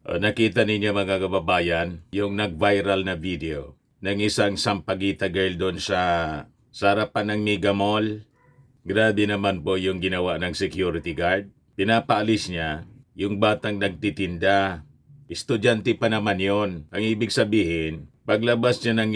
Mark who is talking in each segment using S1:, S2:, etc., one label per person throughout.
S1: Nakita ninyo mga kababayan, yung nag-viral na video ng isang Sampaguita girl doon sa harapan ng Mega Mall. Grabe naman po yung ginawa ng security guard. Pinapaalis niya yung batang nagtitinda. Estudyante pa naman yon. Ang ibig sabihin, paglabas niya ng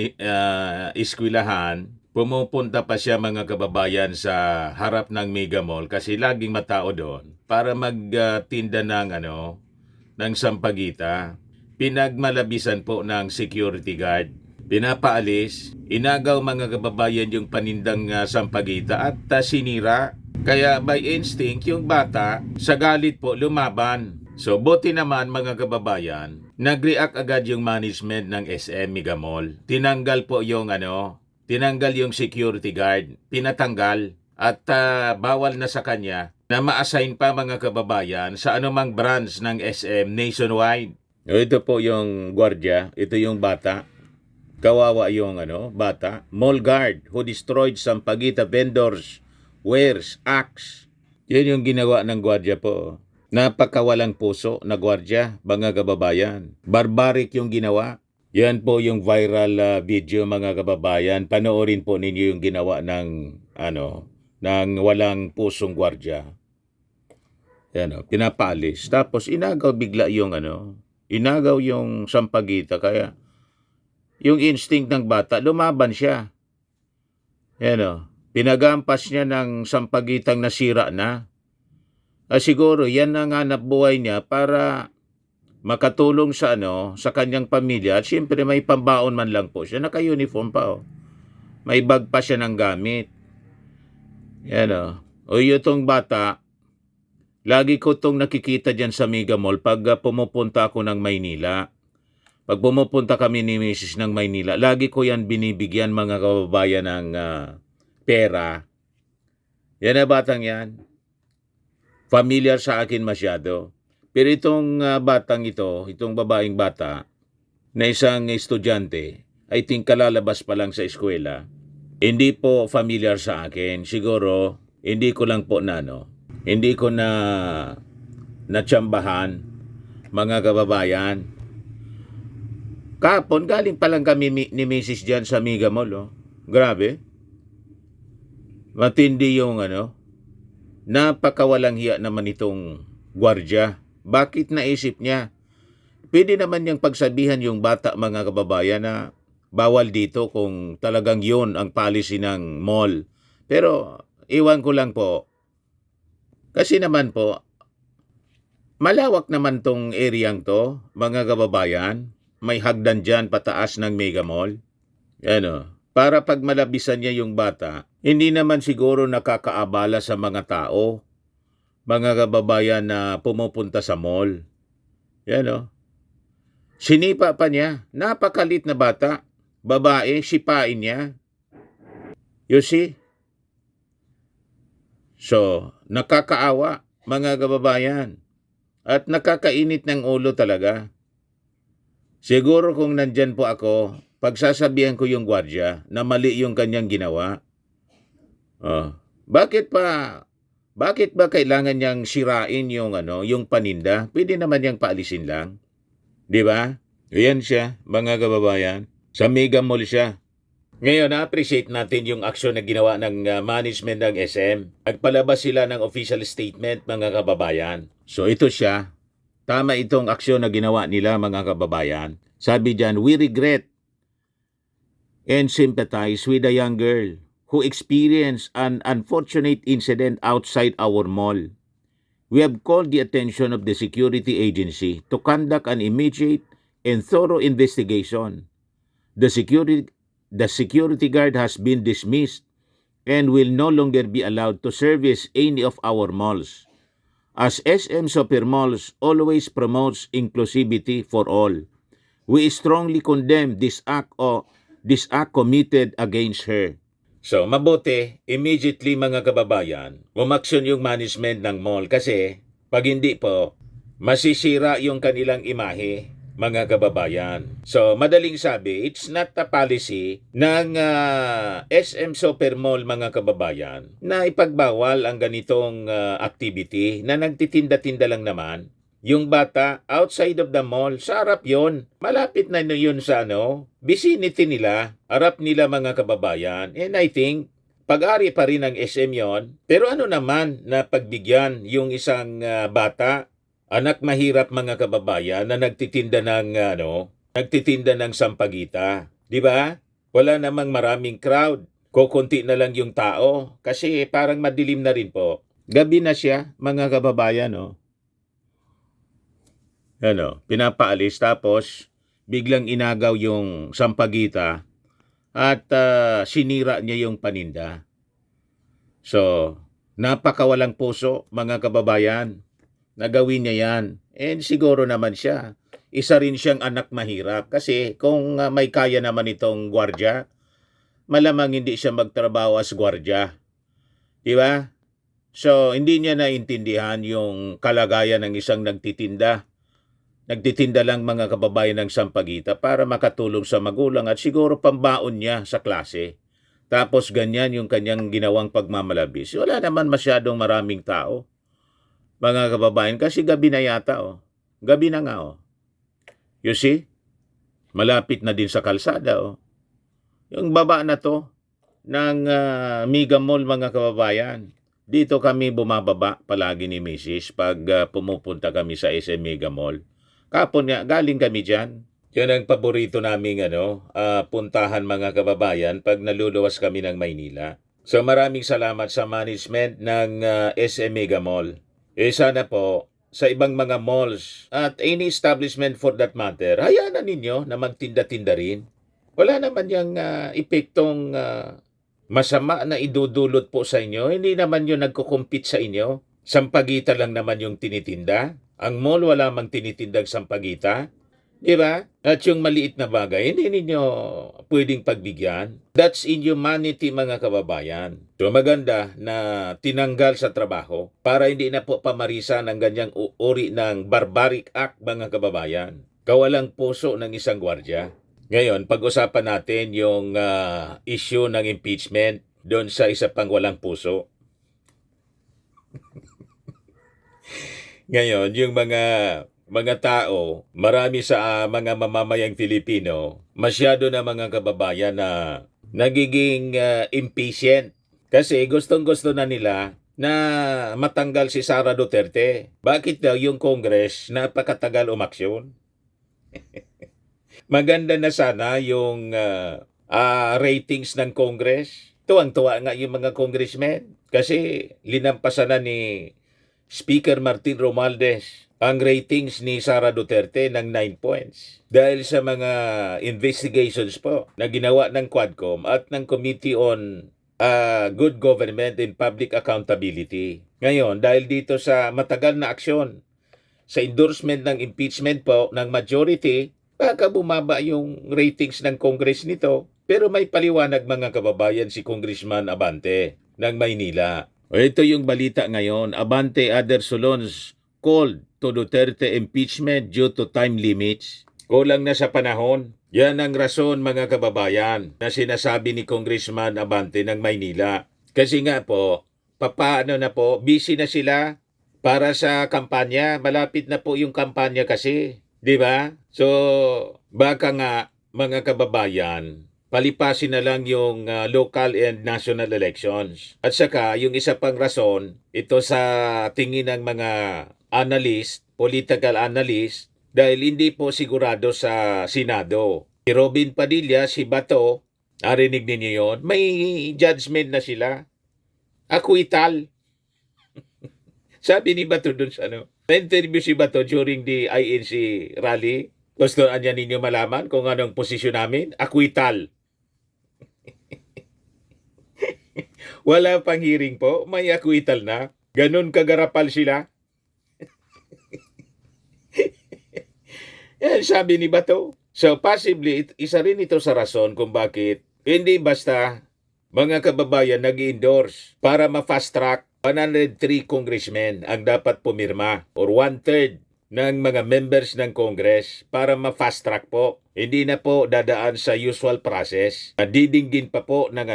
S1: eskwelahan, pumupunta pa siya mga kababayan sa harap ng Mega Mall kasi laging matao doon para magtinda ng sampagita. Pinagmalabisan po ng security guard. Pinapaalis, inagaw mga kababayan yung panindang sampagita at sinira. Kaya by instinct, yung bata, sa galit po, lumaban. So, buti naman mga kababayan, nag-react agad yung management ng SM Mega Mall. Tinanggal po tinanggal yung security guard, pinatanggal at bawal na sa kanya na ma-assign pa mga kababayan sa anumang branch ng SM nationwide. Ito po yung gwardiya, ito yung bata. Kawawa yung bata. Mall guard who destroyed Sampaguita vendors, wares, axe. Yan yung ginawa ng gwardiya po. Napakawalang puso na gwardiya, mga kababayan. Barbaric yung ginawa. Yan po yung viral video mga kababayan. Panoorin po ninyo yung ginawa ng walang pusong gwardiya. Yan pinapaalis. Tapos inagaw bigla yung inagaw yung sampagita. Kaya yung instinct ng bata, lumaban siya. Yan pinagampas niya ng sampagitang nasira na. Siguro yan ang hanap buhay niya para makatulong sa sa kanyang pamilya. At siyempre may pambaon man lang po siya. Naka-uniform pa May bag pa siya ng gamit. Yan o itong bata, lagi ko itong nakikita dyan sa Mega Mall pag pumupunta ako ng Maynila. Pag pumupunta kami ni Mrs. ng Maynila, lagi ko yan binibigyan mga kababayan ng pera. Yan na batang yan. Familiar sa akin masyado. Pero itong batang ito, itong babaeng bata, na isang estudyante, I think kalalabas pa lang sa eskwela, hindi po familiar sa akin. Siguro, hindi ko lang po hindi ko na natsambahan, mga kababayan. Kapon, galing pa lang kami ni Mrs. dyan sa Mega Mall. Grabe. Matindi yung napakawalang hiya naman itong gwardiya. Bakit naisip niya? Pwede naman niyang pagsabihan yung bata mga kababayan na bawal dito kung talagang yun ang policy ng mall. Pero iwan ko lang po. Kasi naman po, malawak naman tong areang to, mga kababayan. May hagdan dyan pataas ng Mega Mall. Para pag malabisan niya yung bata, hindi naman siguro nakakaabala sa mga tao, mga kababayan na pumupunta sa mall. Sinipa pa niya. Napakalit na bata. Babae, sipain niya. You see? So, nakakaawa, mga kababayan. At nakakainit ng ulo talaga. Siguro kung nandyan po ako, pagsasabihan ko yung gwardiya na mali yung kanyang ginawa. Bakit ba kailangan niyang sirain yung paninda? Pwede naman niyang paalisin lang. Di ba? Yan siya, mga kababayan. Sa Mega Mall siya. Ngayon, na-appreciate natin yung aksyon na ginawa ng management ng SM. Nagpalabas sila ng official statement, mga kababayan. So ito siya. Tama itong aksyon na ginawa nila, mga kababayan. Sabi dyan, we regret and sympathize with a young girl who experienced an unfortunate incident outside our mall. We have called the attention of the security agency to conduct an immediate and thorough investigation. The security guard has been dismissed and will no longer be allowed to service any of our malls. As SM Super Malls always promotes inclusivity for all, we strongly condemn this act committed against her. So, mabuti, immediately mga kababayan, umaksyon yung management ng mall kasi pag hindi po, masisira yung kanilang imahe, mga kababayan. So, madaling sabi, it's not a policy ng SM Super Mall, mga kababayan, na ipagbawal ang ganitong activity na nagtitinda-tinda lang naman. yung bata outside of the mall. Sa harap yon. Malapit na yun sa vicinity nila. Harap nila mga kababayan. And I think, pag-ari pa rin ng SM yon. Pero ano naman na pagbigyan yung isang bata, anak mahirap mga kababayan na nagtitinda ng sampagita. Di ba? Wala namang maraming crowd. Kukunti na lang yung tao kasi parang madilim na rin po. Gabi na siya, mga kababayan, pinapaalis tapos biglang inagaw yung sampagita at sinira niya yung paninda. So, napakawalang puso, mga kababayan, na gawin niya yan. And siguro naman siya, isa rin siyang anak mahirap kasi kung may kaya naman itong gwardya, malamang hindi siya magtrabaho as gwardya. Di ba? So, hindi niya naintindihan yung kalagayan ng isang nagtitinda. Nagtitinda lang mga kababayan ng sampagita para makatulong sa magulang at siguro pambaon niya sa klase. Tapos ganyan yung kanyang ginawang pagmamalabis. Wala naman masyadong maraming tao, mga kababayan, kasi gabi na yata. Gabi na nga. You see? Malapit na din sa kalsada. Yung baba na to ng Mega Mall, mga kababayan. Dito kami bumababa palagi ni Mrs. pag pumupunta kami sa SM Mega Mall. Kapon nga, galing kami dyan. Yan ang paborito naming puntahan mga kababayan pag naluluwas kami ng Maynila. So maraming salamat sa management ng SM Mega Mall. Sana po sa ibang mga malls at any establishment for that matter, hayaan na ninyo na magtinda-tinda rin. Wala naman yung epektong masama na idudulot po sa inyo. Hindi naman yun nagkukumpit sa inyo. Sampagita lang naman yung tinitinda. Ang mall wala mang tinitindang sampagita. Di ba? At yung maliit na bagay, hindi ninyo pwedeng pagbigyan. That's inhumanity, mga kababayan. So maganda na tinanggal sa trabaho para hindi na po pamarisa ng ganyang uri ng barbaric act, mga kababayan. Kawalang puso ng isang gwardya. Ngayon, pag-usapan natin yung issue ng impeachment doon sa isa pang walang puso. Ngayon, yung mga tao, marami sa mga mamamayang Filipino, masyado na mga kababayan na nagiging impatient. Kasi gustong-gusto na nila na matanggal si Sara Duterte. Bakit daw yung Congress napakatagal umaksyon? Maganda na sana yung ratings ng Congress. Tuwang-tuwa nga yung mga congressmen kasi linampasan na ni Speaker Martin Romualdez ang ratings ni Sara Duterte ng 9 points. Dahil sa mga investigations po na ginawa ng Quadcom at ng Committee on Good Government and Public Accountability. Ngayon, dahil dito sa matagal na aksyon sa endorsement ng impeachment po ng majority, baka bumaba yung ratings ng Congress nito. Pero may paliwanag, mga kababayan, si Congressman Abante ng Maynila. Ito yung balita ngayon. Abante other salons called to Duterte impeachment due to time limits. Kulang na sa panahon. Yan ang rason, mga kababayan, na sinasabi ni Congressman Abante ng Maynila. Kasi nga po, papaano na po, busy na sila para sa kampanya. Malapit na po yung kampanya kasi. Di ba? So, baka nga, mga kababayan, palipasin na lang yung local and national elections. At saka, yung isa pang rason, ito sa tingin ng mga analyst, political analyst, dahil hindi po sigurado sa Senado. Si Robin Padilla, si Bato, narinig ninyo yun, may judgment na sila. Acquittal. Sabi ni Bato dun sa na-interview si Bato during the INC rally. Gusto niya ninyo malaman kung anong posisyon namin? Acquittal. Wala pang hearing po, may acquittal na. Ganun kagarapal sila. Yan, sabi ni Bato. So possibly, isa rin ito sa rason kung bakit hindi basta mga kababayan nag-endorse para ma-fast track 103 congressmen ang dapat pumirma or 1/3 ng mga members ng Congress para ma-fast track po. Hindi na po dadaan sa usual process. Didinggin pa po ng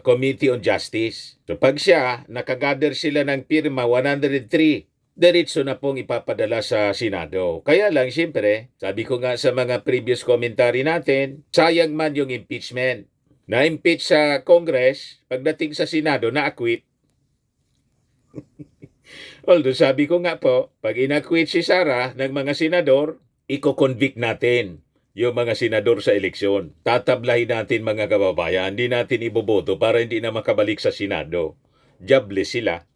S1: Committee on Justice. So pag siya, nakagather sila ng pirma 103 diretso na pong ipapadala sa Senado. Kaya lang, siyempre, sabi ko nga sa mga previous commentary natin, sayang man yung impeachment. Na-impeach sa Congress, pagdating sa Senado, na-acquit. Although sabi ko nga po, pag in-acquit si Sara ng mga senador, iko-convict natin yung mga senador sa eleksyon. Tatablahin natin mga kababayan, hindi natin iboboto para hindi na makabalik sa Senado. Jobless sila.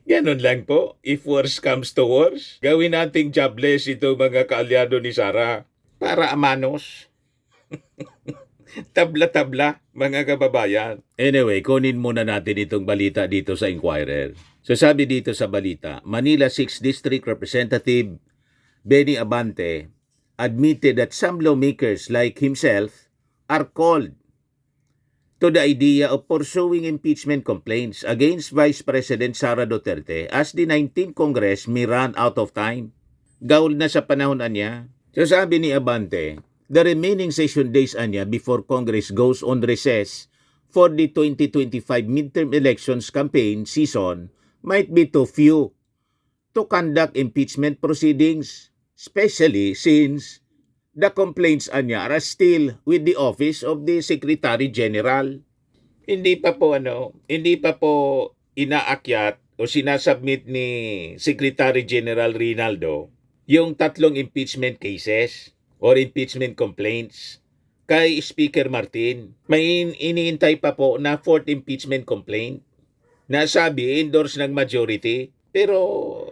S1: Ganon lang po. If worse comes to worse, gawin nating jobless ito mga kaalyado ni Sara para amanos. Tabla-tabla, mga kababayan. Anyway, kunin muna natin itong balita dito sa Inquirer. So sabi dito sa balita, Manila 6th District Representative Benny Abante admitted that some lawmakers like himself are called to the idea of pursuing impeachment complaints against Vice President Sara Duterte as the 19th Congress may run out of time. Gaul na sa panahon niya. So sabi ni Abante, the remaining session days niya before Congress goes on recess for the 2025 midterm elections campaign season might be too few to conduct impeachment proceedings, especially since the complaints niya are still with the office of the Secretary General. Hindi pa po inaakyat o sinasubmit ni Secretary General Rinaldo yung 3 impeachment cases or impeachment complaints kay Speaker Martin. May iniintay pa po na 4th impeachment complaint na sabi endorse ng majority. Pero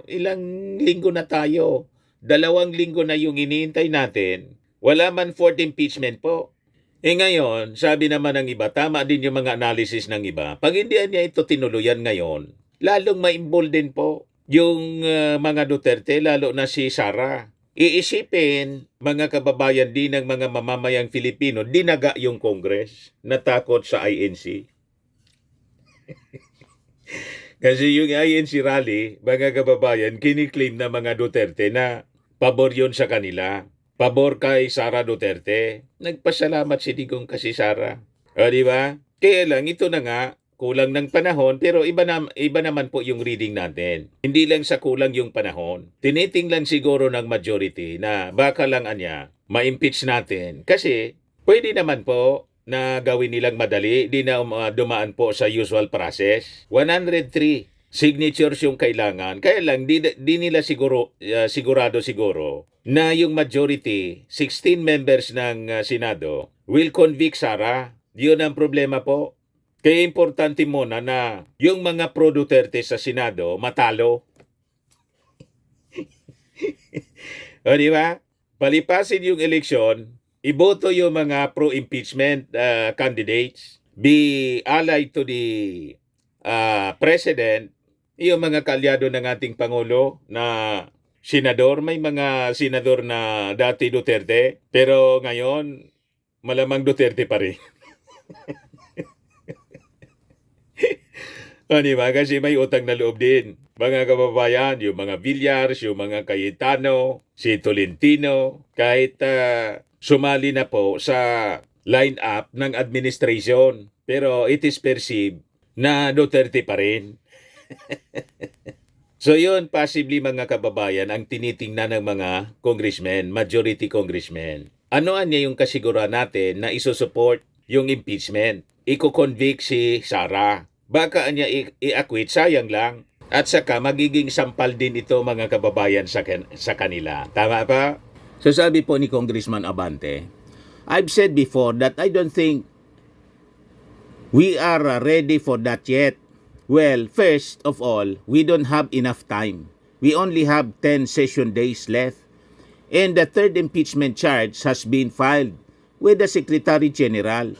S1: ilang linggo na tayo. 2 linggo na yung iniintay natin. Wala man 4th impeachment po. Ngayon, sabi naman ng iba, tama din yung mga analysis ng iba. Pag hindi niya ito tinuluyan ngayon, lalong ma-embolden po yung mga Duterte, lalo na si Sara. Iisipin, mga kababayan din ng mga mamamayang Filipino, dinaga yung Congress, natakot sa INC. Kasi yung INC rally, mga kababayan, kiniklaim na mga Duterte na pabor yun sa kanila. Pabor kay Sara Duterte. Nagpasalamat si Digong kasi Sara. O, di ba? Kaya lang, ito na nga, kulang ng panahon, pero iba naman po yung reading natin. Hindi lang sa kulang yung panahon. Tinitingnan siguro ng majority na baka lang ma-impeach natin. Kasi, pwede naman po na gawin nilang madali, di na dumaan po sa usual process. 103 signatures yung kailangan. Kaya lang, di nila sigurado na yung majority, 16 members ng Senado, will convict Sara. Yun ang problema po. Kaya importante muna na yung mga pro-Duterte sa Senado matalo. O di ba? Palipasin yung eleksyon, iboto yung mga pro-impeachment candidates, be allied to the president, yung mga kalyado ng ating Pangulo na senador. May mga senador na dati Duterte, pero ngayon malamang Duterte pa rin. O diba? Kasi may utang na loob din. Mga kababayan, yung mga Villars, yung mga Cayetano, si Tolentino, kahit sumali na po sa line-up ng administration. Pero it is perceived na Duterte pa rin. So yun, possibly mga kababayan, ang tinitingnan ng mga congressmen, majority congressmen. Ano niya yung kasiguran natin na isusupport yung impeachment? Iko-convict si Sara. Baka niya i-acquit, sayang lang. At saka magiging sampal din ito mga kababayan sa kanila. Tama ba? So sabi po ni Congressman Abante, I've said before that I don't think we are ready for that yet. Well, first of all, we don't have enough time. We only have 10 session days left. And the 3rd impeachment charge has been filed with the Secretary General.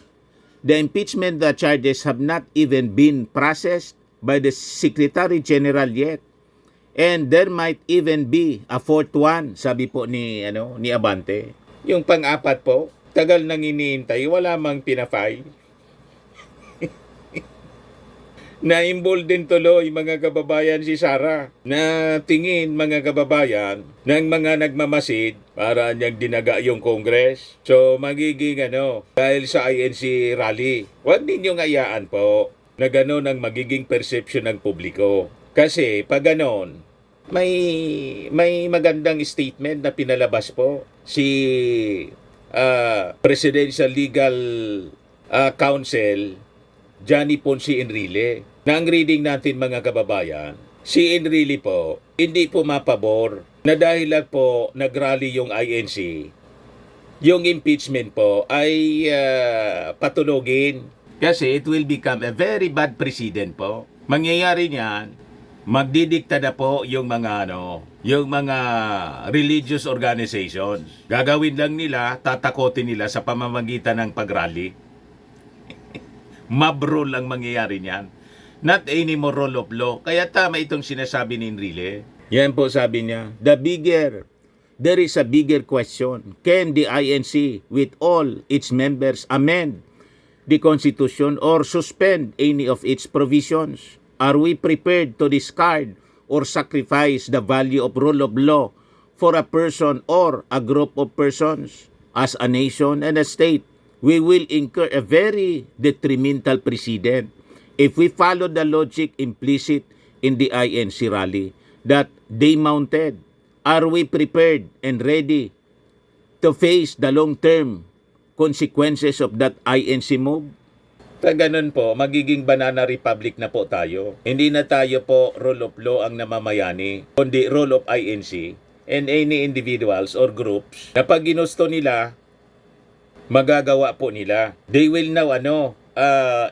S1: The impeachment charges have not even been processed by the Secretary General yet. And there might even be a 4th one, sabi po ni Abante. Yung pang-4 po, tagal nang iniintay, wala mang pinafile. Na-embolden tuloy mga kababayan si Sara na tingin mga kababayan ng mga nagmamasid para niyang dinaga yung Congress. So magiging dahil sa INC rally, huwag ninyong ayaan po na gano'n ang magiging perception ng publiko. Kasi pag gano'n, may magandang statement na pinalabas po si Presidential Legal Counsel Johnny Ponce Enrile. Na ang reading natin mga kababayan, si Enrile po, hindi po mapabor na dahil lang po nagrally yung INC, yung impeachment po ay patulogin. Kasi it will become a very bad precedent po. Mangyayari niyan, magdidikta na po yung mga religious organizations. Gagawin lang nila, tatakotin nila sa pamamagitan ng pagrally. Mob rule ang mangyayari niyan. Not anymore rule of law. Kaya tama itong sinasabi ni Enrile. Yan po sabi niya, there is a bigger question. Can the INC with all its members amend the Constitution or suspend any of its provisions? Are we prepared to discard or sacrifice the value of rule of law for a person or a group of persons? As a nation and a state, we will incur a very detrimental precedent if we follow the logic implicit in the INC rally that they mounted. Are we prepared and ready to face the long-term consequences of that INC move? Ganun po, magiging banana republic na po tayo. Hindi na tayo po rule of law ang namamayani, kundi rule of INC and any individuals or groups na pag ginusto nila, magagawa po nila. They will now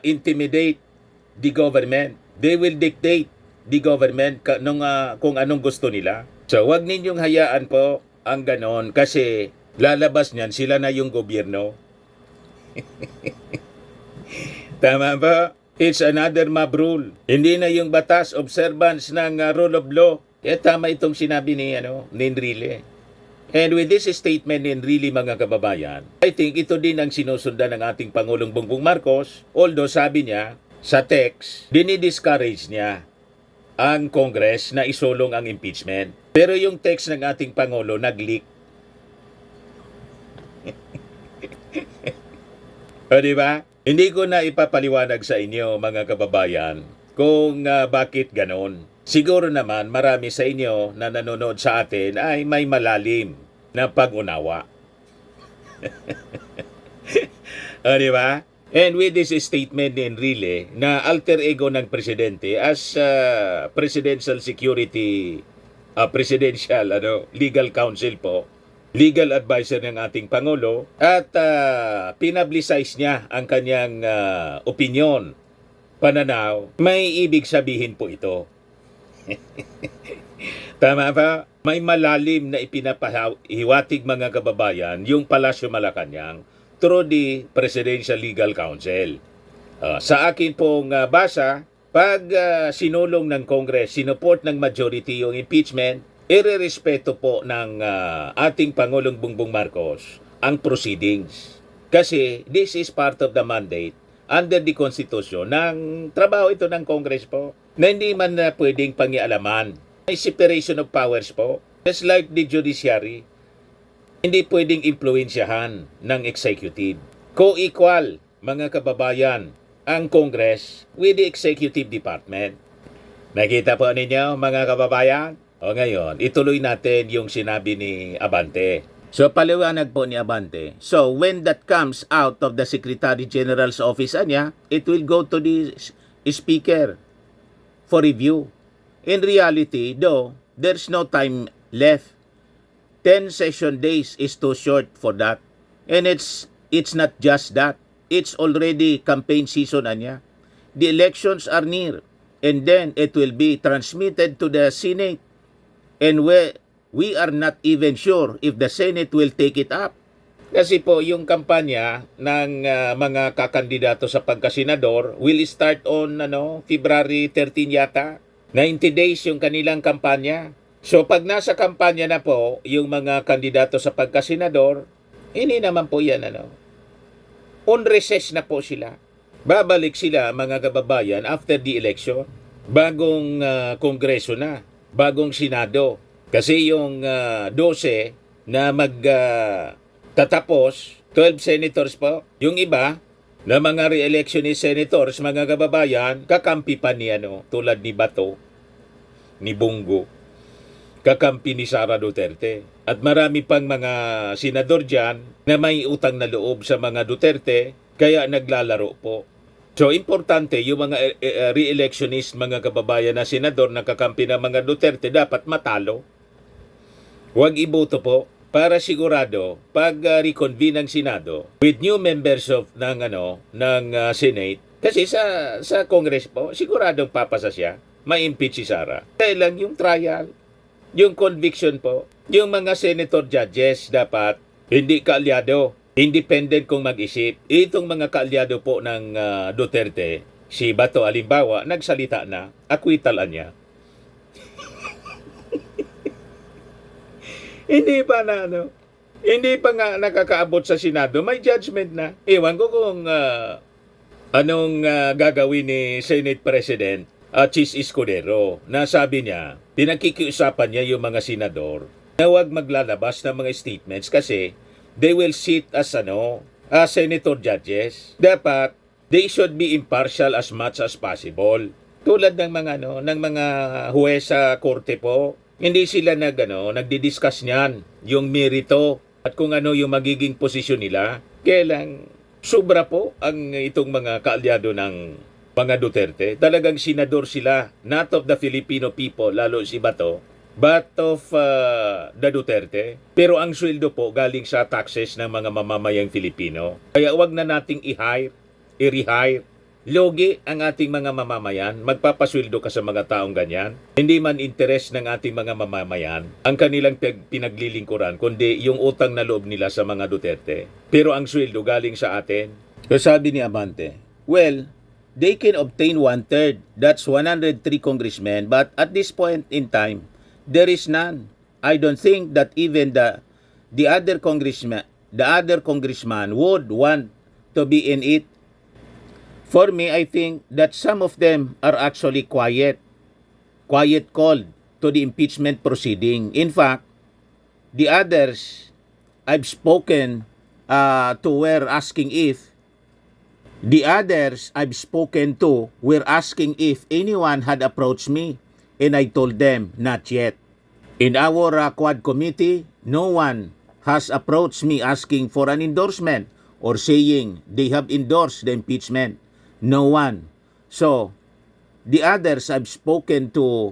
S1: intimidate the government. They will dictate the government kung anong gusto nila. So wag ninyong hayaan po ang ganon kasi lalabas niyan sila na yung gobyerno. Tama ba? It's another mob rule. Hindi na yung batas, observance ng rule of law. Tama itong sinabi ni Enrile. And with this statement ni Enrile mga kababayan, I think ito din ang sinusundan ng ating Pangulong Bongbong Marcos. Although sabi niya, sa text, dinidiscourage niya ang Congress na isulong ang impeachment. Pero yung text ng ating Pangulo nag-leak. O diba? Hindi ko na ipapaliwanag sa inyo mga kababayan kung bakit ganon. Siguro naman marami sa inyo na nanonood sa atin ay may malalim na pag-unawa. O diba? And with this statement ni Enrile na alter ego ng presidente as presidential security, presidential legal counsel po, legal advisor ng ating Pangulo at pinablicize niya ang kanyang opinion, pananaw, may ibig sabihin po ito. Tama ba? May malalim na ipinapahiwatig mga kababayan yung Palasyo Malacanang through the Presidential Legal Counsel. Sa akin pong basa, pag sinulong ng Congress, sinuport ng majority yung impeachment, irerespeto po ng ating Pangulong Bongbong Marcos ang proceedings. Kasi this is part of the mandate under the Constitution ng trabaho ito ng Congress po na hindi man na pwedeng pangialaman. May separation of powers po. Just like the judiciary, hindi pwedeng impluensyahan ng executive. Co-equal, mga kababayan, ang Congress with the executive department. Nakita po ninyo, mga kababayan? O ngayon, ituloy natin yung sinabi ni Abante. So, paliwanag po ni Abante. So, when that comes out of the Secretary General's office niya, it will go to the Speaker for review. In reality, though, there's no time left. 10 session days is too short for that. And it's not just that. It's already campaign season niya. The elections are near. And then it will be transmitted to the Senate. And we are not even sure if the Senate will take it up. Kasi po yung kampanya ng mga kakandidato sa pagkasenador will start on February 13 yata. 90 days yung kanilang kampanya. So pag nasa kampanya na po yung mga kandidato sa pagkasenador, hindi naman po yan on recess na po sila. Babalik sila mga kababayan after the election. Bagong kongreso na, bagong senado. Kasi yung 12 na tatapos, 12 senators po, yung iba na mga re-election ni senators, mga kababayan, kakampi pa ni tulad ni Bato, ni Bongo, kakampi ni Sara Duterte. At marami pang mga senador dyan na may utang na loob sa mga Duterte, kaya naglalaro po. So, importante, yung mga re-electionist, mga kababayan na senador na kakampi ng mga Duterte, dapat matalo. Huwag iboto po para sigurado pag reconvene ng Senado with new members of ng Senate, kasi sa Congress po siguradong papasa siya, ma-impeach si Sara. Kailan yung trial, yung conviction po, yung mga senator judges dapat hindi kaalyado, independent kung mag-isip. Itong mga kaalyado po ng Duterte, si Bato halimbawa, nagsalita na, akwitalan niya. Hindi pa hindi pa nga nakakaabot sa Senado, may judgment na. Ewan ko kung anong gagawin ni Senate President Chis Escudero, na sabi niya, pinagkikiusapan niya yung mga senador na huwag maglalabas ng mga statements kasi they will sit as senator judges. Dapat they should be impartial as much as possible. Tulad ng mga huwes sa korte po, hindi sila nagdi-discuss niyan yung merito at kung ano yung magiging posisyon nila. Kaya lang sobra po ang itong mga kaalyado ng mga Duterte. Talagang senador sila, not of the Filipino people, lalo si Bato, but of the Duterte. Pero ang sweldo po galing sa taxes ng mga mamamayang Filipino. Kaya wag na nating i-rehire. Logi ang ating mga mamamayan, magpapasweldo ka sa mga taong ganyan. Hindi man interes ng ating mga mamamayan ang kanilang pinaglilingkuran, kundi yung utang na loob nila sa mga Duterte. Pero ang sweldo galing sa atin. So sabi ni Abante, well, they can obtain 1/3. That's 103 congressmen, but at this point in time, there is none. I don't think that even the other congressman would want to be in it. For me, I think that some of them are actually quiet called to the impeachment proceeding. In fact, the others I've spoken to were asking if anyone had approached me, and I told them not yet. In our Quad committee, no one has approached me asking for an endorsement or saying they have endorsed the impeachment. No one. So, the others I've spoken to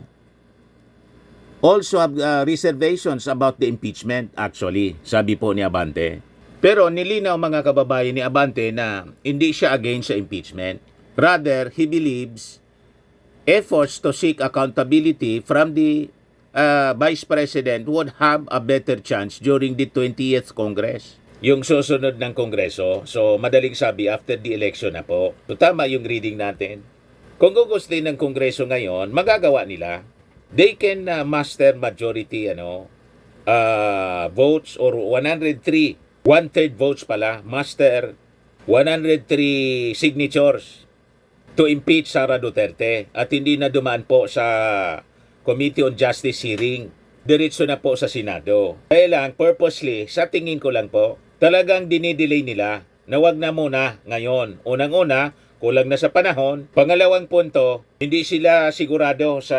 S1: also have reservations about the impeachment, actually, sabi po ni Abante. Pero nilinaw mga kababayan ni Abante na hindi siya against sa impeachment. Rather, he believes efforts to seek accountability from the Vice President would have a better chance during the 20th Congress. Yung susunod ng Kongreso, so madaling sabi after the election na po. So tama yung reading natin. Kung gugustuhin ng Kongreso ngayon, magagawa nila. They can master majority votes or 103, 1/3 votes pala, master 103 signatures to impeach Sara Duterte at hindi na dumaan po sa Committee on Justice hearing. Diretso na po sa Senado. Kaya lang, purposely, sa tingin ko lang po, talagang dinidelay nila na wag na muna ngayon. Unang-una, kulang na sa panahon. Pangalawang punto, hindi sila sigurado sa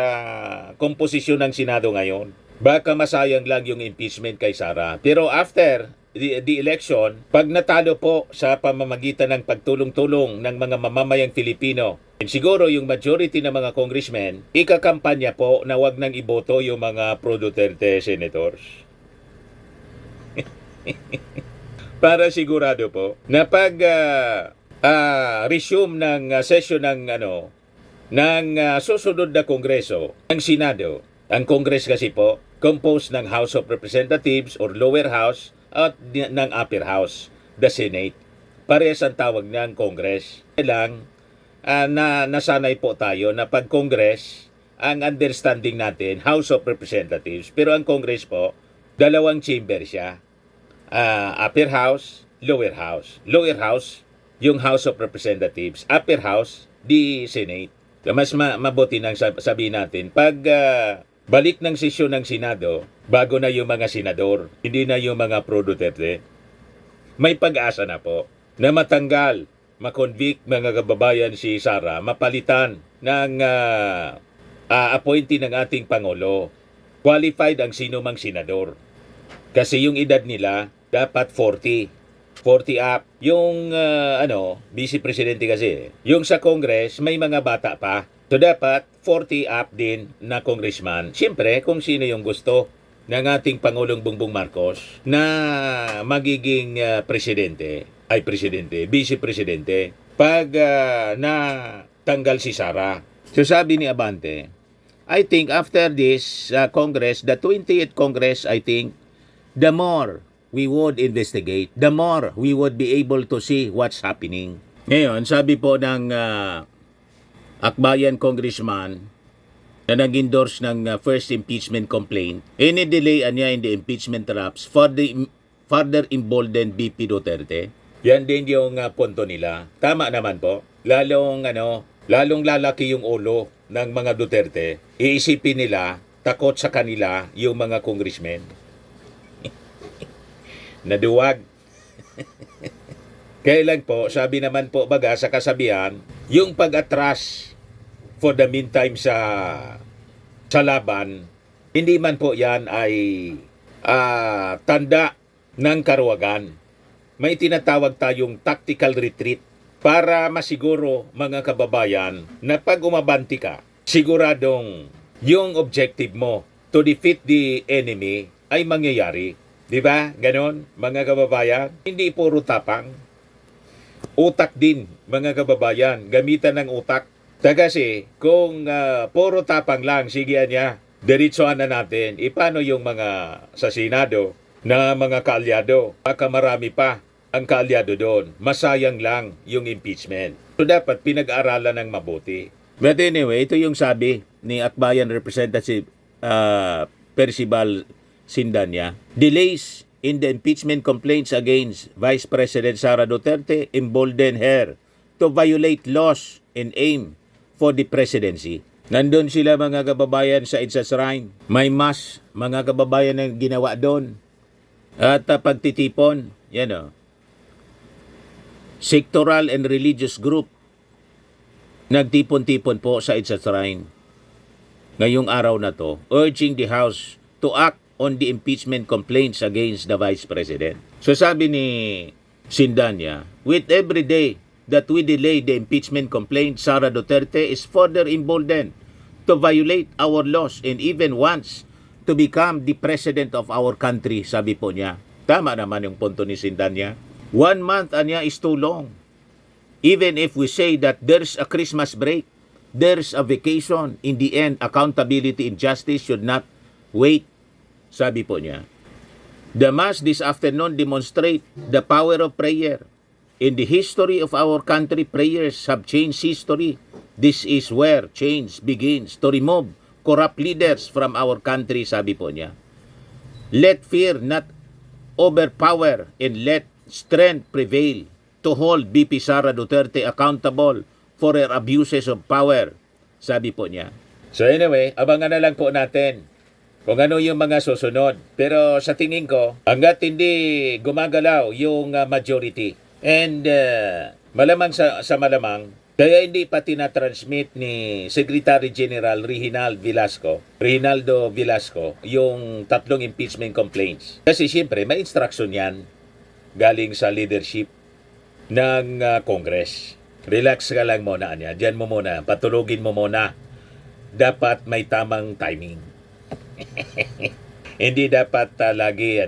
S1: komposisyon ng Senado ngayon. Baka masayang lang yung impeachment kay Sara. Pero after the election, pag natalo po sa pamamagitan ng pagtulong-tulong ng mga mamamayang Filipino, siguro yung majority ng mga congressmen, ikakampanya po na wag nang iboto yung mga pro-Duterte senators. Para sigurado po na pag resume ng session ng susunod na Kongreso, ang Senado, ang Congress kasi po, composed ng House of Representatives or lower house at ng upper house, the Senate. Parehas ang tawag ng Congress. Kailang nasanay po tayo na pag Congress, ang understanding natin, House of Representatives. Pero ang Congress po, dalawang chamber siya. Upper house, lower house. Lower house, yung House of Representatives. Upper house, the Senate. Mas mabuti nang sabihin natin, pag balik ng sesyon ng Senado, bago na yung mga senador, hindi na yung mga pro-Duterte, may pag-asa na po na matanggal makonvict mga kababayan si Sara, mapalitan ng appointee ng ating Pangulo. Qualified ang sino mang senador. Kasi yung edad nila dapat 40. 40 up. Yung vice presidente kasi. Yung sa Congress may mga bata pa. So dapat 40 up din na congressman. Siyempre kung sino yung gusto ng ating Pangulong Bongbong Marcos na magiging vice presidente pag na tanggal si Sara. So sabi ni Abante, I think after this Congress, the 20th Congress, I think, the more we would investigate, the more we would be able to see what's happening. Ngayon, sabi po ng Akbayan Congressman na nag-endorse ng first impeachment complaint, any delay niya in the impeachment traps further embolden BP Duterte. Yan din yung punto nila. Tama naman po. Lalong lalaki yung ulo ng mga Duterte. Iisipin nila, takot sa kanila yung mga congressmen. Naduwag. Kailan po, sabi naman po baga sa kasabihan, yung pag-atras for the meantime sa laban, hindi man po yan ay tanda ng karuwagan. May tinatawag tayong tactical retreat para masiguro mga kababayan na pag umabanti ka, siguradong yung objective mo to defeat the enemy ay mangyayari. Di ba? Ganon, mga kababayan. Hindi puro tapang. Utak din, mga kababayan. Gamitan ng utak. Kasi kung puro tapang lang, sige niya, diretsohan na natin. Paano yung mga sa Senado na mga kaalyado? Baka marami pa ang kaalyado doon. Masayang lang yung impeachment. So dapat pinag-aralan ng mabuti. But anyway, ito yung sabi ni Akbayan Representative Percival Sindanya. Delays in the impeachment complaints against Vice President Sara Duterte embolden her to violate laws and aim for the presidency. Nandun sila mga kababayan sa Edsa Shrine. May mass, mga kababayan ang ginawa doon. At pagtitipon, sectoral and religious group nagtipon-tipon po sa Edsa Shrine ngayong araw na to, urging the House to act on the impeachment complaints against the Vice President. So sabi ni Sindanya, with every day that we delay the impeachment complaint, Sara Duterte is further emboldened to violate our laws and even wants to become the president of our country, sabi po niya. Tama naman yung punto ni Sindanya. 1 month niya is too long. Even if we say that there's a Christmas break, there's a vacation, in the end, accountability and justice should not wait, sabi po niya. The Mass this afternoon demonstrate the power of prayer. In the history of our country, prayers have changed history. This is where change begins to remove corrupt leaders from our country, sabi po niya. Let fear not overpower and let strength prevail to hold BP Sara Duterte accountable for her abuses of power, sabi po niya. So anyway, abangan na lang po natin kung ano yung mga susunod. Pero sa tingin ko, hanggat hindi gumagalaw yung majority, and malamang sa malamang, kaya hindi pa tinatransmit ni Secretary General Reynaldo Velasco yung 3 impeachment complaints. Kasi siyempre, may instruction yan galing sa leadership ng Congress. Relax ka lang muna niya. Diyan mo muna. Patulogin mo muna. Dapat may tamang timing. Hindi dapat lagi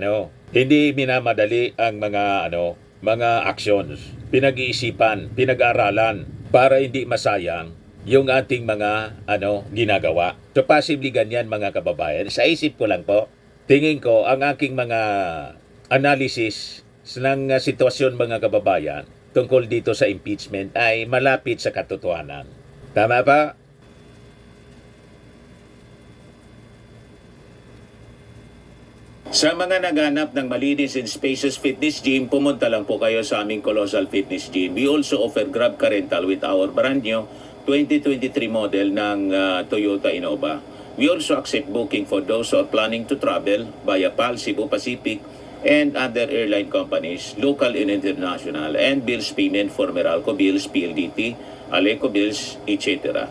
S1: hindi minamadali ang mga actions. Pinag-iisipan, pinag-aralan para hindi masayang yung ating mga ginagawa. So possibly ganyan mga kababayan. Sa isip ko lang po, tingin ko ang aking mga analysis ng sitwasyon mga kababayan tungkol dito sa impeachment ay malapit sa katotohanan. Tama ba? Sa mga naghanap ng malinis and spacious fitness gym, pumunta lang po kayo sa aming Colossal Fitness Gym. We also offer Grab Car Rental with our brand new 2023 model ng Toyota Innova. We also accept booking for those who are planning to travel via PAL, Cebu Pacific, and other airline companies, local and international, and bills payment for Meralco Bills, PLDT, Aleco Bills, etc.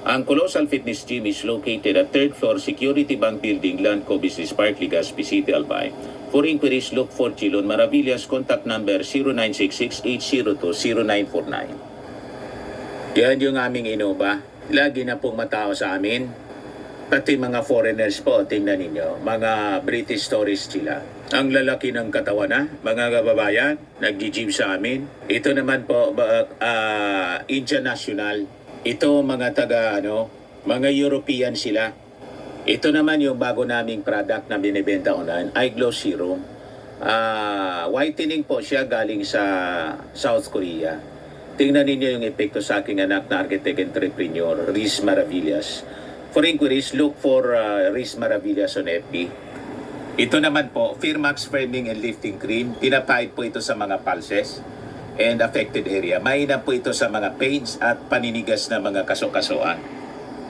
S1: Ang Colossal Fitness Gym is located at 3rd floor Security Bank Building, Landco Business Park, Legazpi City, Albay. For inquiries, look for Chilon Maravillas. Contact number 0966-802-0949. Yan yung aming Innova. Lagi na pong matao sa amin. Pati mga foreigners po, tingnan ninyo. Mga British tourists sila. Ang lalaki ng katawan na, mga kababayan, nag-gym sa amin. Ito naman po, Indian National. Ito mga mga European sila. Ito naman yung bago naming product na binibenta online, iGlow Serum. Whitening po siya galing sa South Korea. Tingnan ninyo yung epekto sa aking anak na architect entrepreneur, Riz Maravillas. For inquiries, look for Riz Maravillas on FB. Ito naman po, Firmax Firming and Lifting Cream. Pinapahid po ito sa mga pulses and affected area. Mainam po ito sa mga pains at paninigas na mga kaso-kasuan.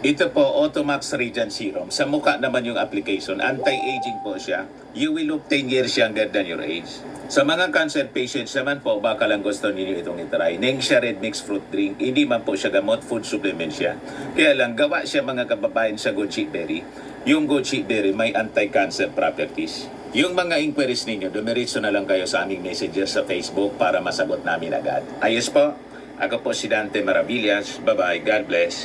S1: Ito po, Automax Radiant Serum. Sa mukha naman yung application. Anti-aging po siya. You will look 10 years younger than your age. Sa mga cancer patients naman po, baka lang gusto ninyo itong itry. Nengxia Red Mixed Fruit Drink. Hindi man po siya gamot, food supplement siya. Kaya lang, gawa siya mga kababayan sa goji berry. Yung goji berry may anti-cancer properties. Yung mga inquiries ninyo, dumiritso na lang kayo sa aming messenger sa Facebook para masagot namin agad. Ayos po. Ako po si Dante Maravillas. Bye-bye. God bless.